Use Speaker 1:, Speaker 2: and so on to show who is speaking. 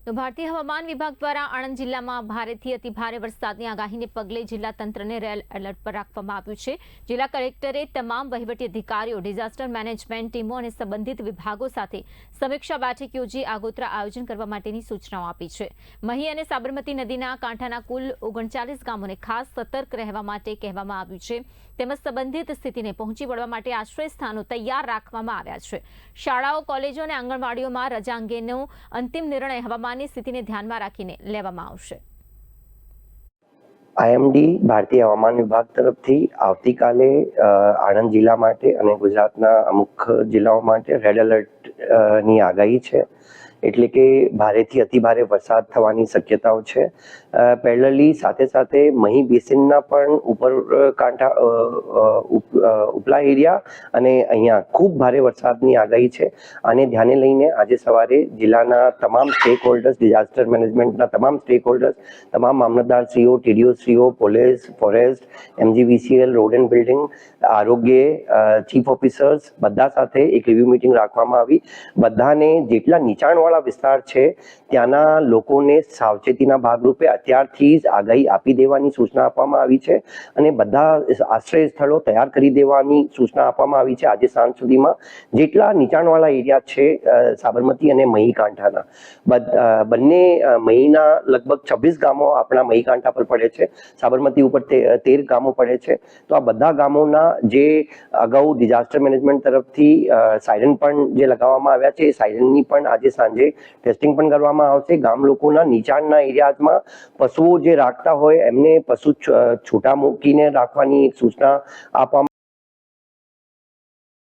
Speaker 1: તો ભારતીય હવામાન વિભાગ દ્વારા આણંદ જિલ્લામાં ભારેથી અતિભારે વરસાદની આગાહીને પગલે જિલ્લા તંત્રને રેડ એલર્ટ પર રાખવામાં આવ્યું છે। જિલ્લા કલેક્ટરે તમામ વહીવટી અધિકારીઓ, ડિઝાસ્ટર મેનેજમેન્ટ ટીમો અને સંબંધિત વિભાગો સાથે સમીક્ષા બેઠક યોજી આગોતરા આયોજન કરવા માટેની સૂચનાઓ આપી છે। મહી અને સાબરમતી નદીના કાંઠાના કુલ 39 ગામોને ખાસ સતર્ક રહેવા માટે કહેવામાં આવ્યું છે, તેમજ સંબંધિત સ્થિતિને પહોંચી વળવા માટે આશ્રય સ્થાનો તૈયાર રાખવામાં આવ્યા છે। શાળાઓ, કોલેજો અને આંગણવાડીઓમાં રજા અંગેનો અંતિમ નિર્ણય હવામાનની સ્થિતિને ધ્યાનમાં રાખીને લેવામાં આવશે।
Speaker 2: આઈએમડી ભારતીય હવામાન વિભાગ તરફથી આવતીકાલે આણંદ જિલ્લા માટે અને ગુજરાતના અમુક જિલ્લાઓ માટે રેડ એલર્ટ ની આગાહી છે, એટલે કે ભારેથી અતિભારે વરસાદ થવાની શક્યતાઓ છે। પેરેલલી સાથે સાથે મહી બેસિનના પણ ઉપલા એરિયા અને અહીંયા ખૂબ ભારે વરસાદની આગાહી છે। આને ધ્યાને લઈને આજે સવારે જિલ્લાના તમામ સ્ટેક હોલ્ડર્સ, ડિઝાસ્ટર મેનેજમેન્ટના તમામ સ્ટેક હોલ્ડર્સ, તમામ મામલતદારશ્રીઓ, ટીડીઓશ્રીઓ, police, forest, MGVCL, road and building, આરોગ્ય, ચીફ ઓફિસર્સ બધા સાથે એક રિવ્યુ મિટિંગ રાખવામાં આવી। બધાને જેટલા નીચાણવાળા વિસ્તાર છે ત્યાંના લોકોને સાવચેતીના ભાગરૂપે અત્યારથી જ આગાહી આપી દેવાની સૂચના આપવામાં આવી છે અને બધા આશ્રય સ્થળો તૈયાર કરી દેવાની સૂચના આપવામાં આવી છે। આજે સાંજ સુધીમાં જેટલા નીચાણવાળા એરિયા છે સાબરમતી અને મહી કાંઠાના બંને મહીના લગભગ 26 ગામો આપણા મહી કાંઠા પર પડે છે, સાબરમતી ઉપર 13 ગામો પડે છે। તો આ બધા ગામોના જે અગાઉ ડિઝાસ્ટર મેનેજમેન્ટ તરફથી સાયરન પણ જે લગાવવામાં આવ્યા છે એ સાયરનની પણ આજે સાંજે ટેસ્ટિંગ પણ કરવામાં આવશે। ગામ લોકોના નીચાણના એરિયામાં પશુઓ જે રાખતા હોય એમને પશુ છૂટા મૂકીને રાખવાની સૂચના આપવામાં